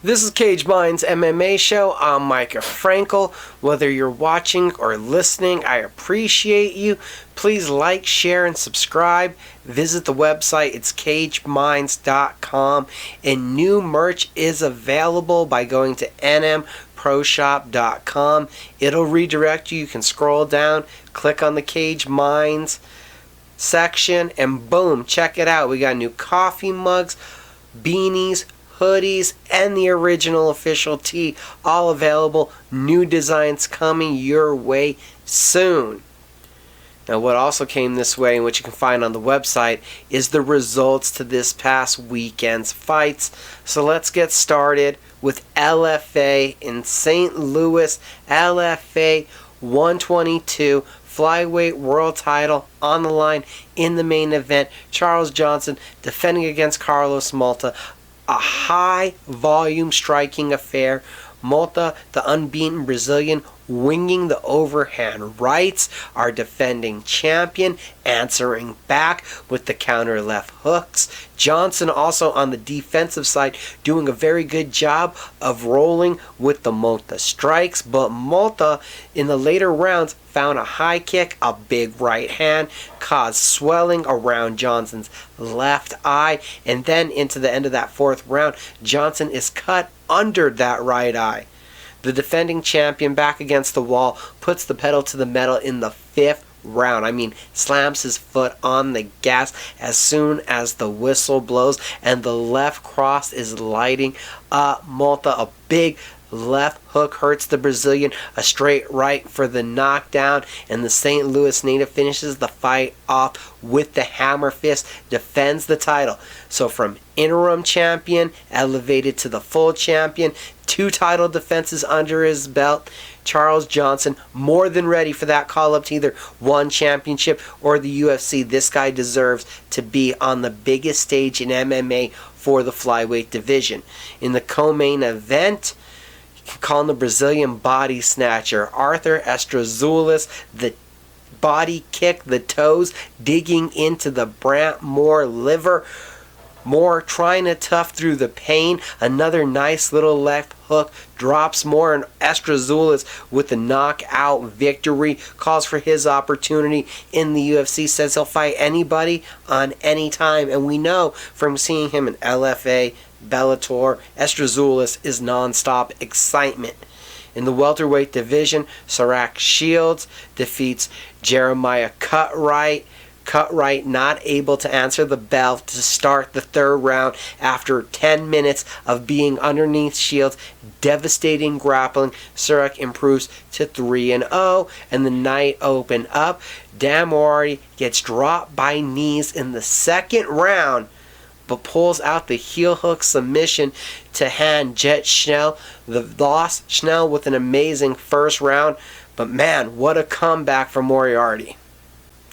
This is Cage Mind's MMA show. I'm Mika Frankl. Whether you're watching or listening, I appreciate you. Please like, share, and subscribe. Visit the website. It's cageminds.com. And new merch is available by going to nmproshop.com. It'll redirect you. You can scroll down, click on the Cage Minds section, and boom, check it out. We got new coffee mugs, beanies, hoodies, and the original official tee, all available. New designs coming your way soon. Now, what also came this way, and what you can find on the website, is the results to this past weekend's fights. So let's get started with LFA in St. Louis. LFA 122 flyweight world title on the line in the main event. Charles Johnson defending against Carlos Malta. A high-volume striking affair. Malta, the unbeaten Brazilian, winging the overhand rights. Our defending champion answering back with the counter left hooks. Johnson also on the defensive side doing a very good job of rolling with the Malta strikes. But Malta in the later rounds found a high kick, a big right hand, caused swelling around Johnson's left eye. And then into the end of that fourth round, Johnson is cut under that right eye. The defending champion back against the wall, puts the pedal to the metal in the fifth round. Slams his foot on the gas as soon as the whistle blows, and the left cross is lighting up Malta. A big left hook hurts the Brazilian, a straight right for the knockdown, and the St. Louis native finishes the fight off with the hammer fist, defends the title. So from interim champion elevated to the full champion, 2 title defenses under his belt. Charles Johnson more than ready for that call-up to either one championship or the UFC. This guy deserves to be on the biggest stage in MMA for the flyweight division. In the co-main event, calling the Brazilian body snatcher, Arthur Estrazulis, the body kick, the toes, digging into the Brant Moore liver. Moore trying to tough through the pain. Another nice little left hook drops Moore, and Estrazulis with the knockout victory. Calls for his opportunity in the UFC. Says he'll fight anybody on any time. And we know from seeing him in LFA, Bellator, Estrazulis is non-stop excitement. In the welterweight division, Sirac Shields defeats Jeremiah Cutright. Cutright not able to answer the bell to start the third round after 10 minutes of being underneath Shields. Devastating grappling. Sirac improves to 3-0, and the night opened up. Dan Moriarty gets dropped by knees in the second round, but pulls out the heel hook submission to hand Jet Schnell the loss. Schnell with an amazing first round, but man, what a comeback from Moriarty.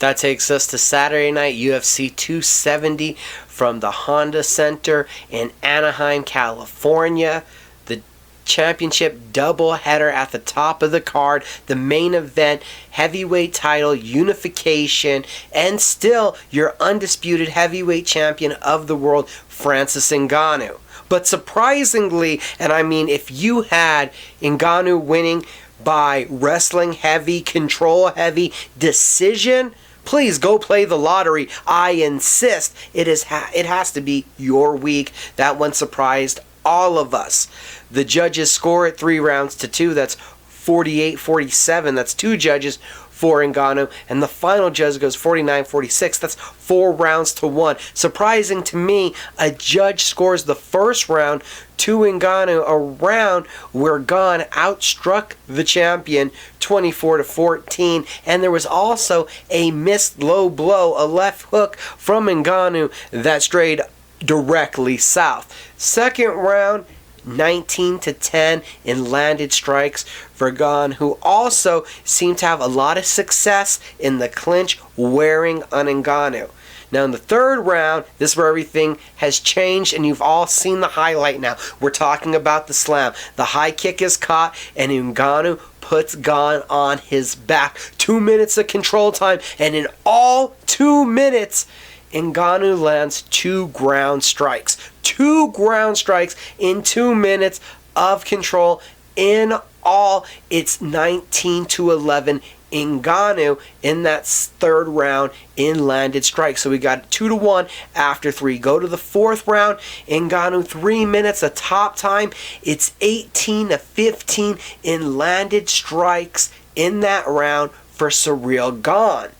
That takes us to Saturday night, UFC 270 from the Honda Center in Anaheim, California. The championship doubleheader at the top of the card. The main event, heavyweight title unification, and still your undisputed heavyweight champion of the world, Francis Ngannou. But surprisingly, and if you had Ngannou winning by wrestling heavy, control heavy, decision, please go play the lottery. I insist. It has to be your week. That one surprised all of us. The judges score it 3 rounds to 2. That's 48-47. That's 2 judges for Ngannou. And the final judge goes 49-46. That's 4 rounds to 1. Surprising to me, a judge scores the first round to Ngannou, a round where Ngannou outstruck the champion 24-14. And there was also a missed low blow, a left hook from Ngannou that strayed directly south. Second round, 19-10 in landed strikes for Ngannou, who also seemed to have a lot of success in the clinch wearing on Ngannou. Now in the third round, this is where everything has changed, and you've all seen the highlight now. We're talking about the slam. The high kick is caught, and Ngannou puts Ngannou on his back. 2 minutes of control time, and in all 2 minutes, Ngannou lands 2 ground strikes. 2 ground strikes in 2 minutes of control. In all, it's 19-11 Ngannou in that third round in landed strikes. So we got 2-1 after 3. Go to the fourth round. Ngannou 3 minutes, a top time. It's 18-15 in landed strikes in that round for Ciryl Gane.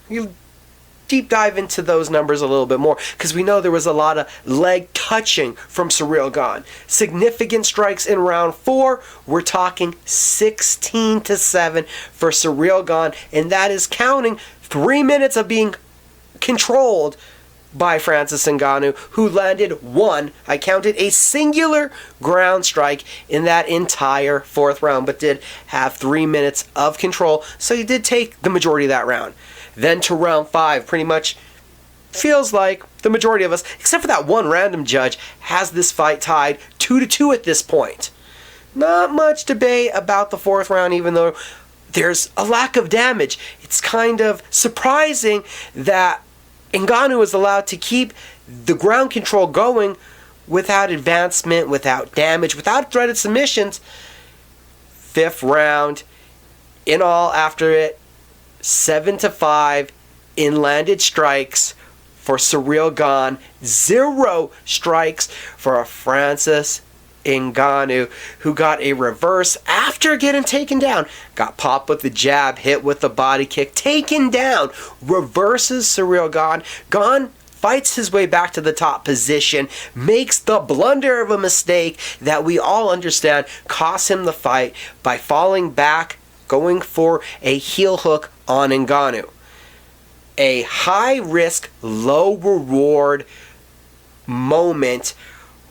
You deep dive into those numbers a little bit more because we know there was a lot of leg touching from Ciryl Gane. Significant strikes in round 4. We're talking 16-7 for Ciryl Gane, and that is counting 3 minutes of being controlled by Francis Ngannou, who landed 1, I counted, a singular ground strike in that entire 4th round, but did have 3 minutes of control, so he did take the majority of that round. Then to round 5, pretty much feels like the majority of us, except for that one random judge, has this fight tied 2-2 at this point. Not much debate about the 4th round, even though there's a lack of damage. It's kind of surprising that Ngannou is allowed to keep the ground control going without advancement, without damage, without threaded submissions. 5th round, in all after it, 7-5 in landed strikes for Ciryl Gane. 0 strikes for Francis Ngannou, who got a reverse after getting taken down. Got popped with the jab, hit with the body kick, taken down, reverses Ciryl Gane. Gane fights his way back to the top position, makes the blunder of a mistake that we all understand cost him the fight by falling back, going for a heel hook on Ngannou. A high-risk, low-reward moment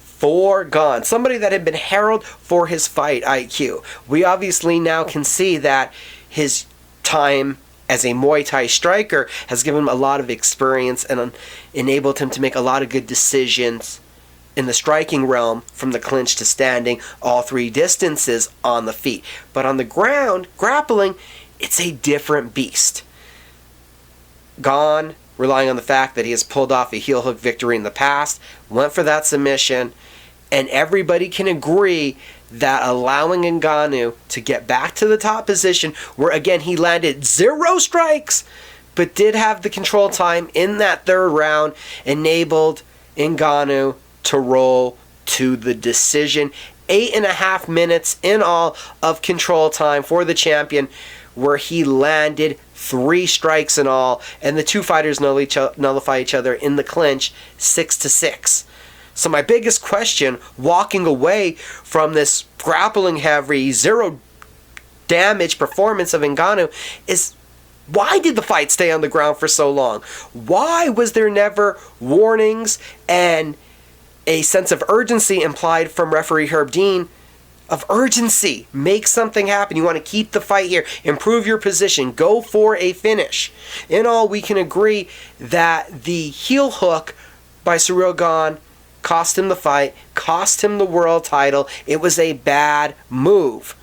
for Gane. Somebody that had been heralded for his fight IQ. We obviously now can see that his time as a Muay Thai striker has given him a lot of experience and enabled him to make a lot of good decisions in the striking realm, from the clinch to standing, all 3 distances on the feet. But on the ground, grappling, it's a different beast. Gane, relying on the fact that he has pulled off a heel hook victory in the past, went for that submission, and everybody can agree that allowing Ngannou to get back to the top position, where again he landed 0 strikes, but did have the control time in that 3rd round, enabled Ngannou to roll to the decision. 8.5 minutes in all of control time for the champion, where he landed 3 strikes in all, and the 2 fighters nullify each other in the clinch 6-6. So my biggest question walking away from this grappling heavy, 0 damage performance of Ngannou is, why did the fight stay on the ground for so long? Why was there never warnings and a sense of urgency implied from referee Herb Dean of urgency? Make something happen. You want to keep the fight here. Improve your position. Go for a finish. In all, we can agree that the heel hook by Ciryl Gane cost him the fight, cost him the world title. It was a bad move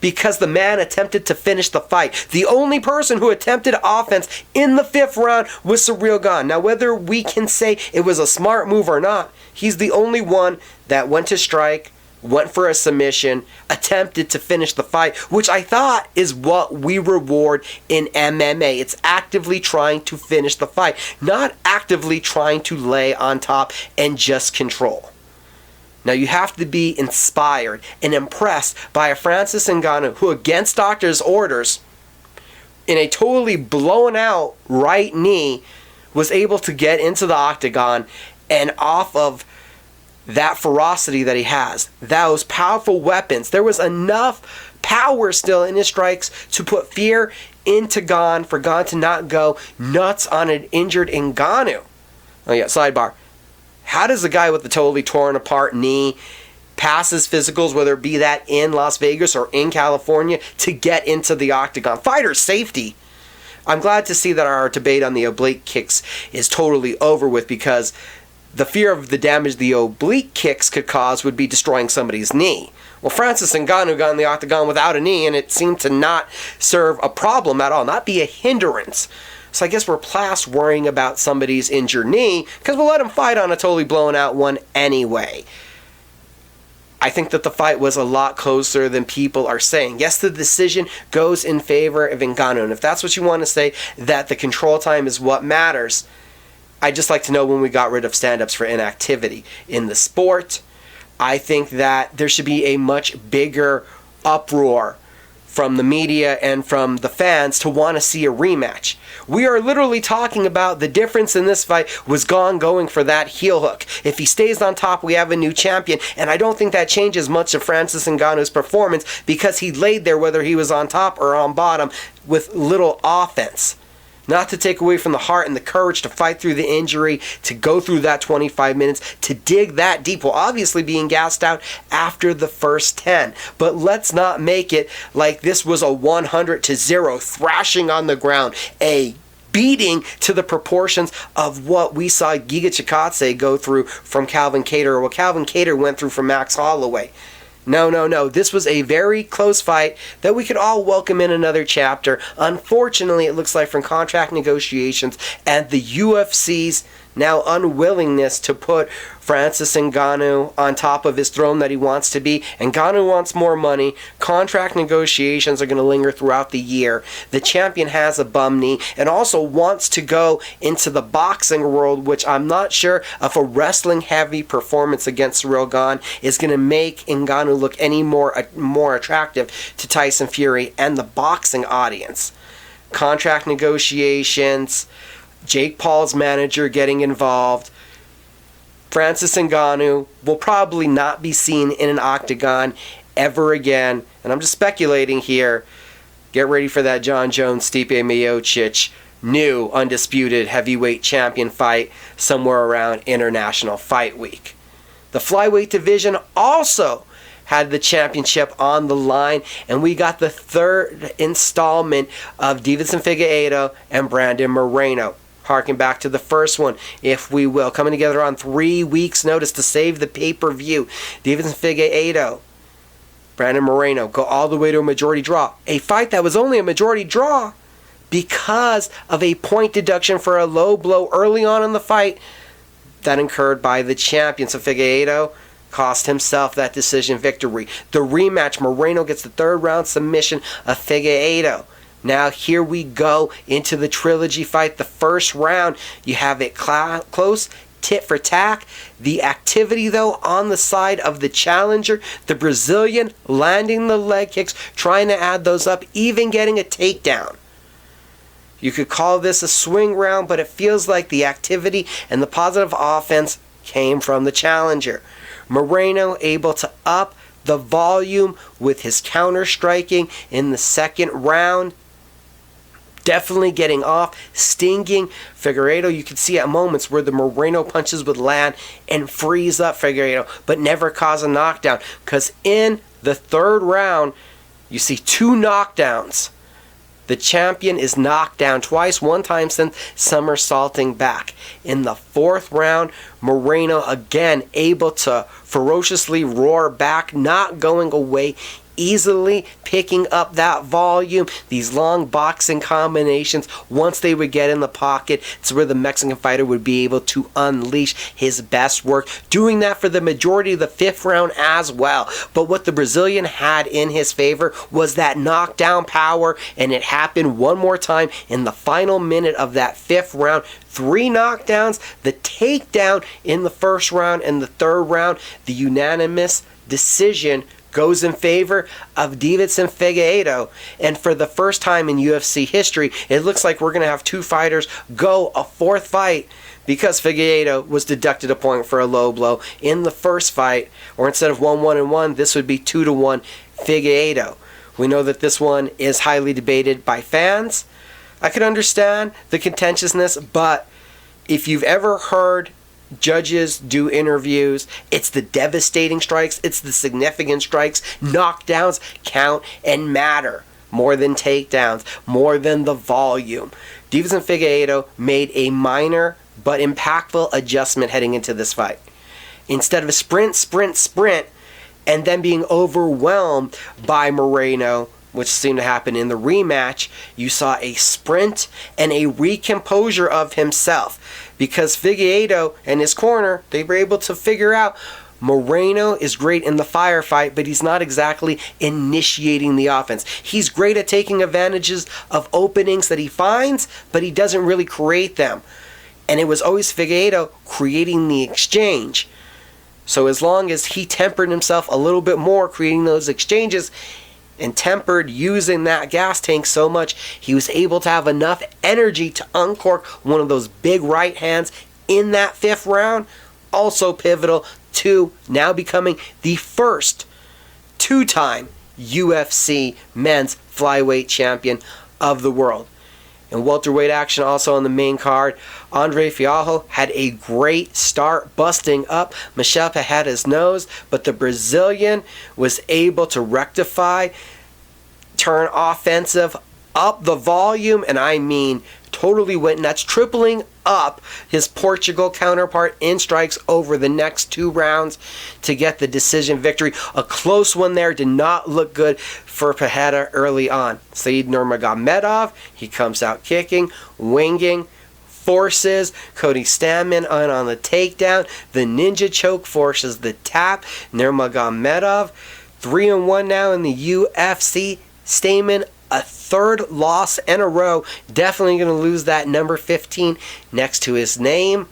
because the man attempted to finish the fight. The only person who attempted offense in the 5th round was Ciryl Gane. Now, whether we can say it was a smart move or not, he's the only one that went to strike, went for a submission, attempted to finish the fight, which I thought is what we reward in MMA. It's actively trying to finish the fight, not actively trying to lay on top and just control. Now, you have to be inspired and impressed by a Francis Ngannou who, against doctor's orders, in a totally blown out right knee, was able to get into the octagon, and off of that ferocity that he has, those powerful weapons, there was enough power still in his strikes to put fear into Gane, for Gane to not go nuts on an injured Ngannou. Oh yeah, sidebar. How does a guy with a totally torn apart knee pass his physicals, whether it be that in Las Vegas or in California, to get into the octagon? Fighter safety. I'm glad to see that our debate on the oblique kicks is totally over with, because the fear of the damage the oblique kicks could cause would be destroying somebody's knee. Well, Francis Ngannou got in the octagon without a knee, and it seemed to not serve a problem at all, not be a hindrance So I guess we're past worrying about somebody's injured knee because we'll let him fight on a totally blown out one anyway. I think that the fight was a lot closer than people are saying. Yes, the decision goes in favor of Ngannou. And if that's what you want to say, that the control time is what matters, I'd just like to know when we got rid of stand-ups for inactivity in the sport. I think that there should be a much bigger uproar from the media and from the fans to want to see a rematch. We are literally talking about the difference in this fight was Gane going for that heel hook. If he stays on top, we have a new champion, and I don't think that changes much of Francis Ngannou's performance because he laid there whether he was on top or on bottom with little offense. Not to take away from the heart and the courage to fight through the injury, to go through that 25 minutes, to dig that deep, while obviously being gassed out after the first 10. But let's not make it like this was a 100-0 thrashing on the ground, a beating to the proportions of what we saw Giga Chikadze go through from Calvin Kattar, or what Calvin Kattar went through from Max Holloway. No. This was a very close fight that we could all welcome in another chapter. Unfortunately, it looks like from contract negotiations and the UFC's now unwillingness to put Francis Ngannou on top of his throne that he wants to be. Ngannou wants more money. Contract negotiations are going to linger throughout the year. The champion has a bum knee and also wants to go into the boxing world, which I'm not sure if a wrestling-heavy performance against Ciryl Gane is going to make Ngannou look any more attractive to Tyson Fury and the boxing audience. Contract negotiations, Jake Paul's manager getting involved. Francis Ngannou will probably not be seen in an octagon ever again. And I'm just speculating here. Get ready for that John Jones-Stipe Miocic new undisputed heavyweight champion fight somewhere around International Fight Week. The flyweight division also had the championship on the line, and we got the third installment of Deiveson Figueiredo and Brandon Moreno. Harking back to the first one, if we will, coming together on 3 weeks' notice to save the pay-per-view. Deiveson Figueiredo, Brandon Moreno go all the way to a majority draw. A fight that was only a majority draw because of a point deduction for a low blow early on in the fight that incurred by the champion. So Figueiredo cost himself that decision victory. The rematch, Moreno gets the third round submission of Figueiredo. Now here we go into the trilogy fight. The first round, you have it close, tit for tat. The activity, though, on the side of the challenger, the Brazilian landing the leg kicks, trying to add those up, even getting a takedown. You could call this a swing round, but it feels like the activity and the positive offense came from the challenger. Moreno able to up the volume with his counter striking in the second round. Definitely getting off, stinging Figueiredo. You could see at moments where the Moreno punches would land and freeze up Figueiredo, but never cause a knockdown. Because in the third round, you see 2 knockdowns. The champion is knocked down twice, one time since somersaulting back. In the fourth round, Moreno again able to ferociously roar back, not going away easily, picking up that volume. These long boxing combinations, once they would get in the pocket, it's where the Mexican fighter would be able to unleash his best work, doing that for the majority of the fifth round as well. But what the Brazilian had in his favor was that knockdown power, and it happened one more time in the final minute of that fifth round. 3 knockdowns, the takedown in the first round and the third round. The unanimous decision goes in favor of Deiveson Figueiredo. And for the first time in UFC history, it looks like we're going to have 2 fighters go a 4th fight, because Figueiredo was deducted a point for a low blow in the first fight. Or instead of 1-1-1, this would be 2-1 Figueiredo. We know that this one is highly debated by fans. I could understand the contentiousness, but if you've ever heard judges do interviews, it's the devastating strikes, it's the significant strikes. Knockdowns count and matter more than takedowns, more than the volume. Deiveson Figueiredo made a minor but impactful adjustment heading into this fight. Instead of a sprint, and then being overwhelmed by Moreno, which seemed to happen in the rematch, you saw a sprint and a recomposure of himself. Because Figueiredo and his corner, they were able to figure out Moreno is great in the firefight, but he's not exactly initiating the offense. He's great at taking advantages of openings that he finds, but he doesn't really create them. And it was always Figueiredo creating the exchange. So as long as he tempered himself a little bit more, creating those exchanges, and tempered using that gas tank so much, he was able to have enough energy to uncork one of those big right hands in that 5th round. Also pivotal to now becoming the first 2-time UFC men's flyweight champion of the world. In welterweight action, also on the main card, Andre Fialho had a great start, busting up Michel Pereira's nose, but the Brazilian was able to rectify, turn offensive, up the volume, and I mean totally went nuts, tripling up his Portugal counterpart in strikes over the next 2 rounds to get the decision victory. A close one there, did not look good for Pereira early on. Said Nurmagomedov, he comes out kicking, winging, forces Cody Stamann on the takedown. The ninja choke forces the tap. Nurmagomedov 3-1 now in the UFC. Stamann, a 3rd loss in a row. Definitely going to lose that number 15 next to his name.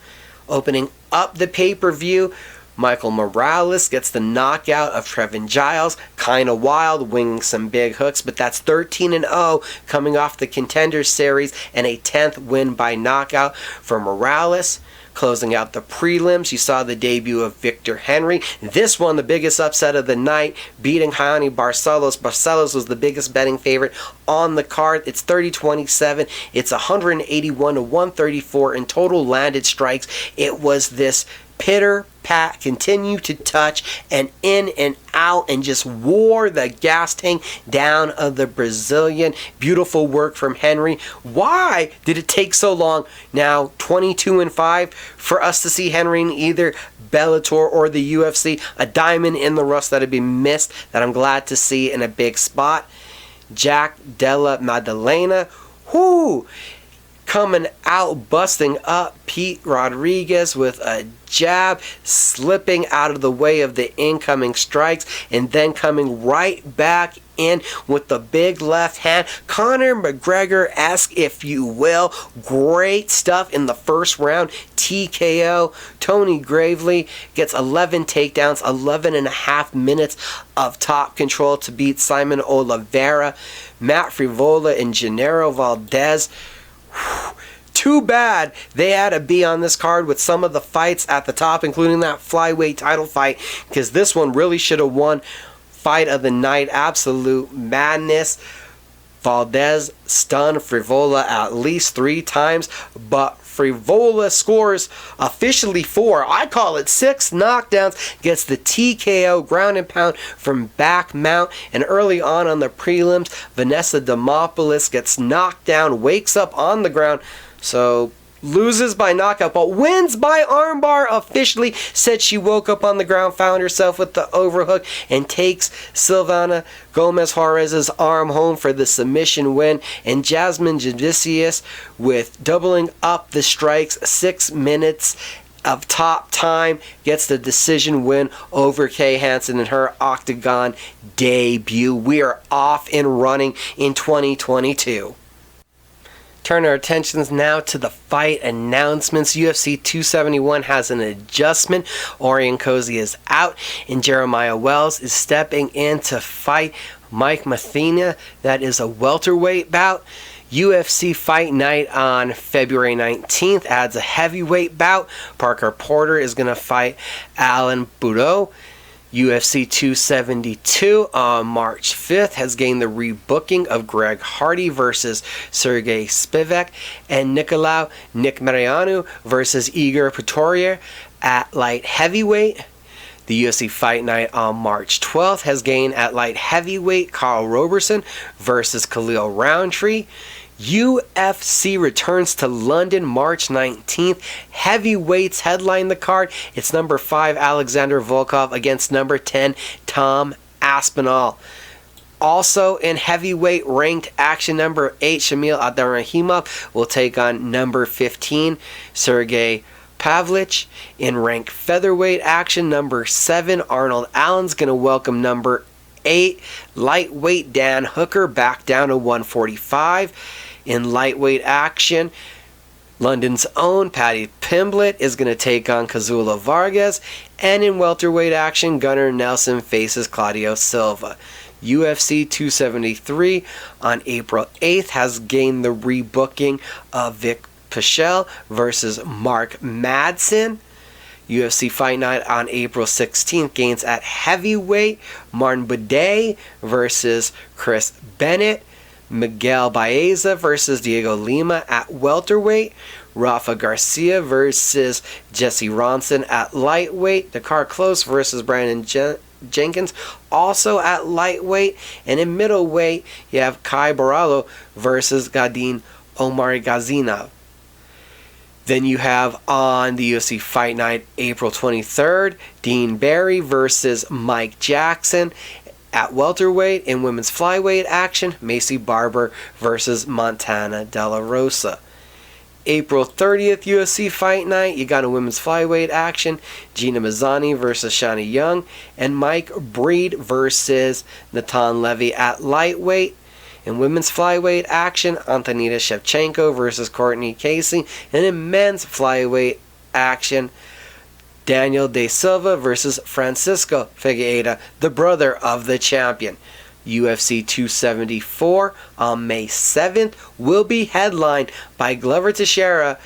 Opening up the pay-per-view, Michael Morales gets the knockout of Trevin Giles. Kind of wild, winging some big hooks, but that's 13-0 coming off the Contenders Series and a 10th win by knockout for Morales. Closing out the prelims, you saw the debut of Victor Henry. This one, the biggest upset of the night, beating Raoni Barcelos. Barcelos was the biggest betting favorite on the card. It's 30-27. It's 181-134 in total landed strikes. It was this pitter-pat, continue to touch and in and out, and just wore the gas tank down of the Brazilian. Beautiful work from Henry. Why did it take so long, now 22-5, for us to see Henry in either Bellator or the UFC? A diamond in the rough that had been missed, that I'm glad to see in a big spot. Jack Della Maddalena, coming out, busting up Pete Rodriguez with a jab, slipping out of the way of the incoming strikes, and then coming right back in with the big left hand. Conor McGregor-esque, if you will. Great stuff in the first round. TKO. Tony Gravely gets 11 takedowns, 11.5 minutes of top control to beat Simon Oliveira. Matt Frivola and Gennaro Valdez. Too bad they had to be on this card with some of the fights at the top, including that flyweight title fight, because this one really should have won fight of the night. Absolute madness. Valdez stunned Frivola at least 3 times, but Frivola scores officially 4, I call it 6 knockdowns, gets the TKO ground and pound from back mount. And early on the prelims, Vanessa Demopoulos gets knocked down, wakes up on the ground, so loses by knockout, but wins by armbar officially. Said she woke up on the ground, found herself with the overhook, and takes Silvana Gomez Juarez's arm home for the submission win. And Jasmine Judicious, with doubling up the strikes, 6 minutes of top time, gets the decision win over Kay Hansen in her Octagon debut. We are off and running in 2022. Turn our attentions now to the fight announcements. UFC 271 has an adjustment. Orion Cozy is out, and Jeremiah Wells is stepping in to fight Mike Mathena. That is a welterweight bout. UFC Fight Night on February 19th adds a heavyweight bout. Parker Porter is going to fight Alan Boudreaux. UFC 272 on March 5th has gained the rebooking of Greg Hardy versus Sergey Spivak, and Nick Mariano versus Igor Pretoria at light heavyweight. The UFC Fight Night on March 12th has gained at light heavyweight Carl Roberson versus Khalil Roundtree. UFC returns to London March 19th. Heavyweights headline the card. It's number 5 Alexander Volkov against number 10 Tom Aspinall. Also in heavyweight ranked action, number 8, Shamil Abdurrahimov will take on number 15, Sergey Pavlich. In ranked featherweight action, number 7, Arnold Allen's going to welcome number 8, lightweight Dan Hooker back down to 145. In lightweight action, London's own Paddy Pimblett is going to take on Kazula Vargas. And in welterweight action, Gunnar Nelson faces Claudio Silva. UFC 273 on April 8th has gained the rebooking of Vic Pichel versus Mark Madsen. UFC Fight Night on April 16th gains at heavyweight Martin Buday versus Chris Bennett. Miguel Baeza versus Diego Lima at welterweight. Rafa Garcia versus Jesse Ronson at lightweight. Dakar Close versus Brandon Jenkins also at lightweight. And in middleweight, you have Kai Barallo versus Gadin Omar Gazina. Then you have on the UFC Fight Night April 23rd, Dean Barry versus Mike Jackson. At welterweight, in women's flyweight action, Macy Barber versus Montana De La Rosa. April 30th UFC Fight Night, you got a women's flyweight action, Gina Mazzani versus Shani Young, and Mike Breed versus Natan Levy at lightweight. In women's flyweight action, Antonina Shevchenko versus Courtney Casey, and in men's flyweight action, Daniel De Silva versus Francisco Figueiredo, the brother of the champion. UFC 274 on May 7th will be headlined by Glover Teixeira,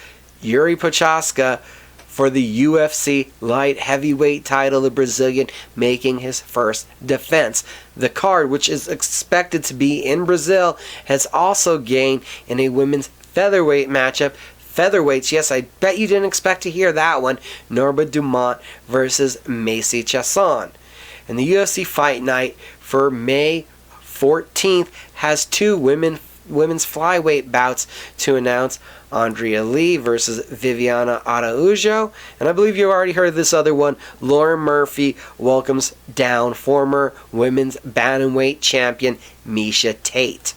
Yuri Prochazka for the UFC light heavyweight title, the Brazilian making his first defense. The card, which is expected to be in Brazil, has also gained in a women's featherweight matchup. Featherweights, yes, I bet you didn't expect to hear that one. Norma Dumont versus Macy Chiasson. And the UFC Fight Night for May 14th has two women's flyweight bouts to announce. Andrea Lee versus Viviana Araújo. And I believe you've already heard this other one. Lauren Murphy welcomes down former women's bantamweight champion Miesha Tate.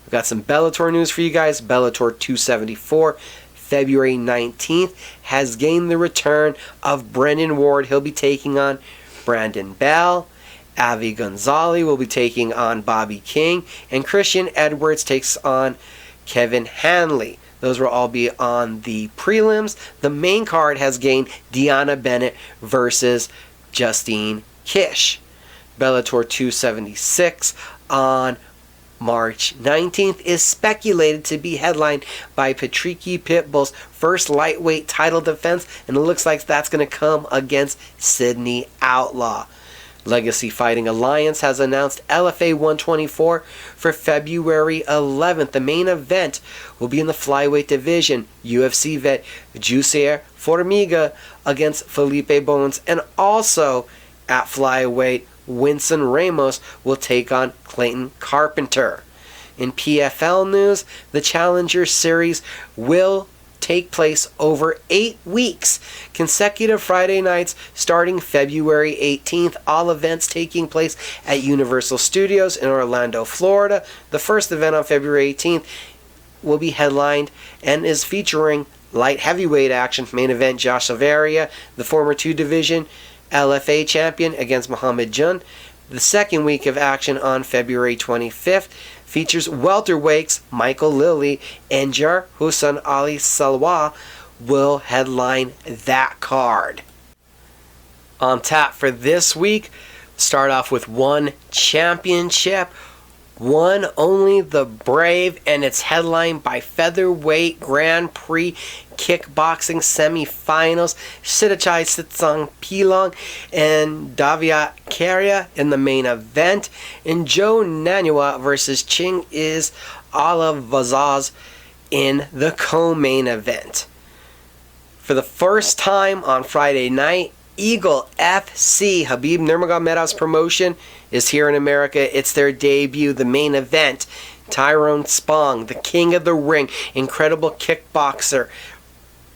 We've got some Bellator news for you guys. Bellator 274. February 19th has gained the return of Brendan Ward. He'll be taking on Brandon Bell. Avi Gonzalez will be taking on Bobby King. And Christian Edwards takes on Kevin Hanley. Those will all be on the prelims. The main card has gained Deanna Bennett versus Justine Kish. Bellator 276 on March 19th is speculated to be headlined by Patricky Pitbull's first lightweight title defense, and it looks like that's going to come against Sydney Outlaw. Legacy Fighting Alliance has announced LFA 124 for February 11th. The main event will be in the flyweight division. UFC vet Jussier Formiga against Felipe Bones, and also at flyweight, Winston Ramos will take on Clayton Carpenter. In PFL news, the Challenger Series will take place over 8 weeks. Consecutive Friday nights starting February 18th. All events taking place at Universal Studios in Orlando, Florida. The first event on February 18th will be headlined and is featuring light heavyweight action. Main event, Josh Silveria, the former 2-division LFA champion, against Muhammad Jun. The second week of action on February 25th features welterweights Michael Lilly and Jar Hussein Ali Salwa will headline that card. On tap for this week, start off with one championship, one only, the Brave, and it's headlined by featherweight Grand Prix kickboxing semifinals. Sittachai Sitsang Pilong and Davia Karia in the main event, and Joe Nanua versus Ching is Alavazaz in the co-main event. For the first time on Friday night, Eagle FC, Habib Nurmagomedov's promotion, is here in America. It's their debut, the main event. Tyrone Spong, the king of the ring, incredible kickboxer,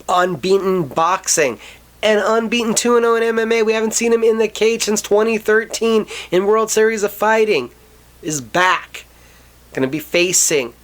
unbeaten boxing, and unbeaten 2-0 in MMA. We haven't seen him in the cage since 2013 in World Series of Fighting. is back. Going to be facing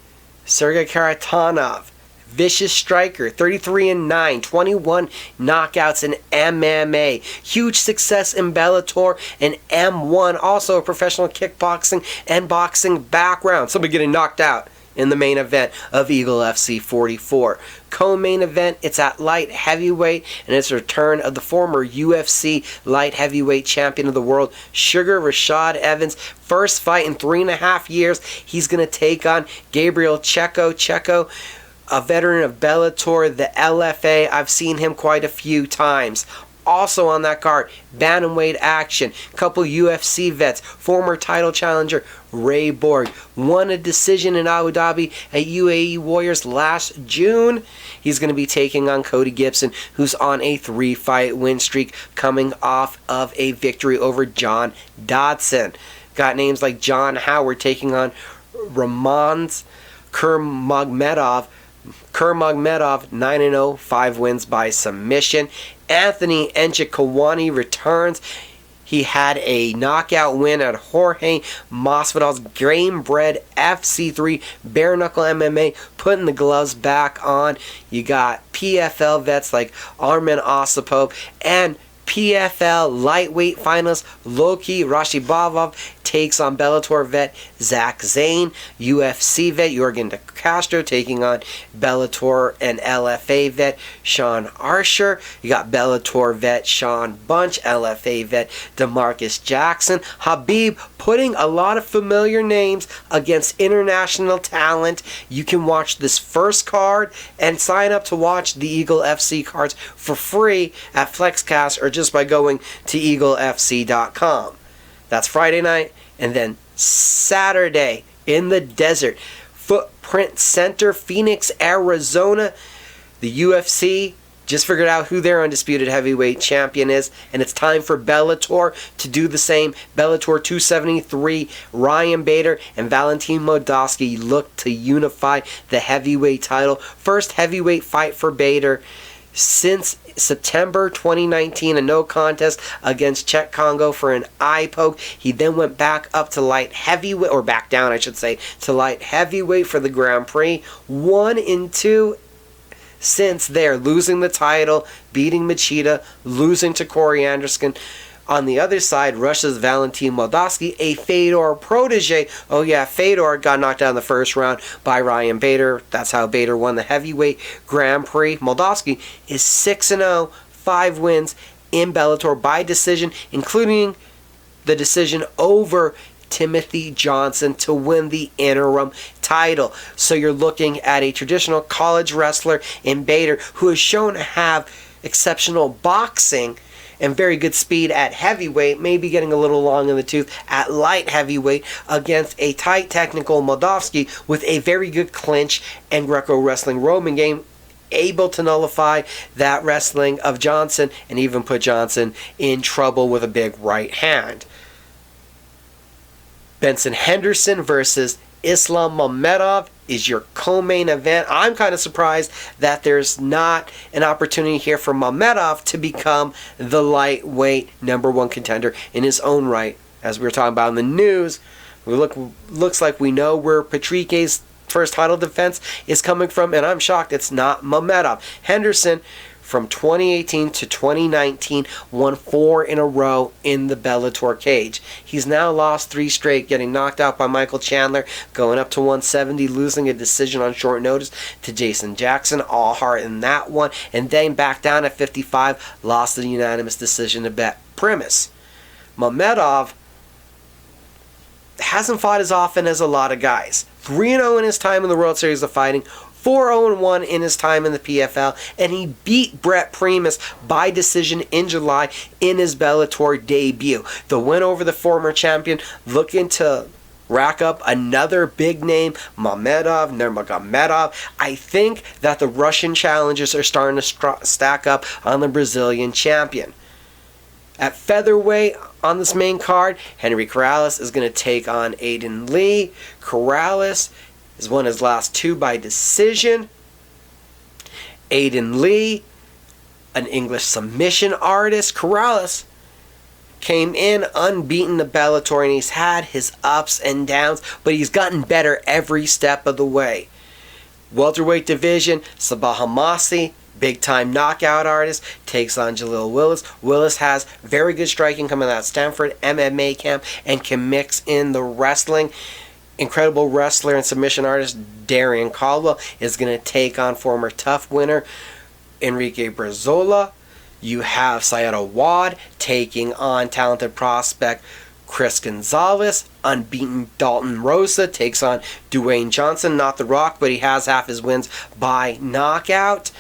Sergey Karatanov. Vicious striker, 33-9, 21 knockouts in MMA. Huge success in Bellator and M1. Also a professional kickboxing and boxing background. Somebody getting knocked out in the main event of Eagle FC 44. Co-main event, it's at light heavyweight, and it's a return of the former UFC light heavyweight champion of the world, Sugar Rashad Evans. First fight in 3.5 years. He's going to take on Gabriel Checo, a veteran of Bellator, the LFA. I've seen him quite a few times. Also on that card, bantamweight action. Couple UFC vets. Former title challenger Ray Borg won a decision in Abu Dhabi at UAE Warriors last June. He's going to be taking on Cody Gibson, who's on a 3-fight win streak, coming off of a victory over John Dodson. Got names like John Howard taking on Ramans Kurmagomedov. 9-0, 5 wins by submission. Anthony Nchikawani returns. He had a knockout win at Jorge Masvidal's Gamebred FC3 Bare Knuckle MMA, putting the gloves back on. You got PFL vets like Armen Osipov and PFL lightweight finalist Loki Rashibavov takes on Bellator vet Zach Zane. UFC vet Jorgen De Castro taking on Bellator and LFA vet Sean Archer. You got Bellator vet Sean Bunch, LFA vet DeMarcus Jackson. Habib putting a lot of familiar names against international talent. You can watch this first card and sign up to watch the Eagle FC cards for free at FlexCast or just by going to eaglefc.com. That's Friday night. And then Saturday in the desert, Footprint Center, Phoenix, Arizona. The UFC just figured out who their undisputed heavyweight champion is, and it's time for Bellator to do the same. Bellator 273, Ryan Bader and Valentin Moldavsky look to unify the heavyweight title. First heavyweight fight for Bader since September 2019, a no contest against Czech Congo for an eye poke. He then went back up to light heavyweight, or back down I should say, to light heavyweight for the Grand Prix. 1-2 since there, losing the title, beating Machida, losing to Corey Anderson. On the other side, Russia's Valentin Moldavsky, a Fedor protege. Oh yeah, Fedor got knocked out in the first round by Ryan Bader. That's how Bader won the heavyweight Grand Prix. Moldavsky is 6-0, 5 wins in Bellator by decision, including the decision over Timothy Johnson to win the interim title. So you're looking at a traditional college wrestler in Bader who has shown to have exceptional boxing and very good speed at heavyweight, maybe getting a little long in the tooth at light heavyweight, against a tight technical Moldavsky with a very good clinch and Greco wrestling Roman game, able to nullify that wrestling of Johnson and even put Johnson in trouble with a big right hand. Benson Henderson versus Islam Mamedov is your co-main event. I'm kind of surprised that there's not an opportunity here for Mamedov to become the lightweight #1 contender in his own right. As we were talking about in the news, looks like we know where Patrique's first title defense is coming from, and I'm shocked it's not Mamedov. Henderson, from 2018 to 2019, won 4 in a row in the Bellator cage. He's now lost 3 straight, getting knocked out by Michael Chandler, going up to 170, losing a decision on short notice to Jason Jackson, all heart in that one, and then back down at 55, lost a unanimous decision to Bet Primus. Mamedov hasn't fought as often as a lot of guys. 3-0 in his time in the World Series of Fighting, 4-0-1 in his time in the PFL, and he beat Brett Primus by decision in July in his Bellator debut. The win over the former champion, looking to rack up another big name, Nurmagomedov. I think that the Russian challengers are starting to stack up on the Brazilian champion. At featherweight on this main card, Henry Corrales is going to take on Aiden Lee. Corrales has won his last 2 by decision. Aiden Lee, an English submission artist. Corrales came in unbeaten to Bellator, and he's had his ups and downs, but he's gotten better every step of the way. Welterweight division, Sabah Hamasi, big-time knockout artist, takes on Jalil Willis. Willis has very good striking coming out of Stanford MMA camp and can mix in the wrestling. Incredible wrestler and submission artist Darian Caldwell is going to take on former TUF winner Enrique Brazola. You have Syed Awad taking on talented prospect Chris Gonzalez. Unbeaten Dalton Rosa takes on Dwayne Johnson. Not The Rock, but he has half his wins by knockout.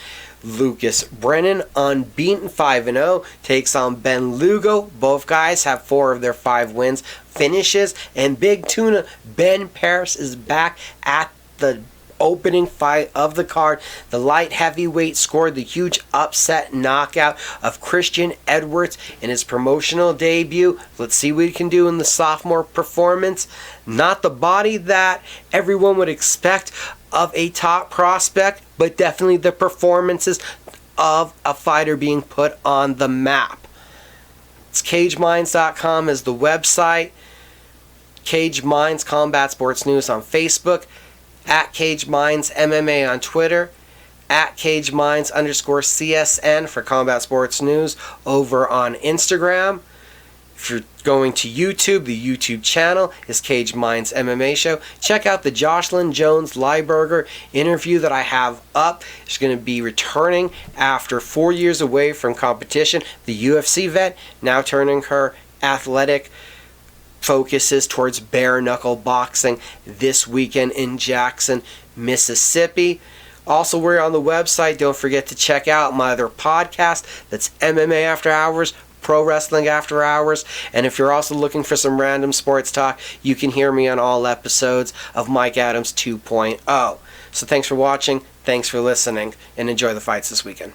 Lucas Brennan, unbeaten 5-0, takes on Ben Lugo. Both guys have 4 of their 5 wins finishes. And Big Tuna, Ben Paris, is back at the opening fight of the card. The light heavyweight scored the huge upset knockout of Christian Edwards in his promotional debut. Let's see what he can do in the sophomore performance. Not the body that everyone would expect of a top prospect, but definitely the performances of a fighter being put on the map. It's CageMinds.com is the website. Cage Minds Combat Sports News on Facebook. At Cage Minds MMA on Twitter, at Cage Minds _CSN for Combat Sports News over on Instagram. If you're going to YouTube, the YouTube channel is Cage Minds MMA Show. Check out the Jocelyn Jones Lieberger interview that I have up. She's going to be returning after 4 years away from competition. The UFC vet, now turning her athletic focuses towards bare knuckle boxing this weekend in Jackson, Mississippi. Also, we're on the website. Don't forget to check out my other podcast. That's MMA After Hours, Pro Wrestling After Hours. And if you're also looking for some random sports talk, you can hear me on all episodes of Mike Adams 2.0. So thanks for watching, thanks for listening, and enjoy the fights this weekend.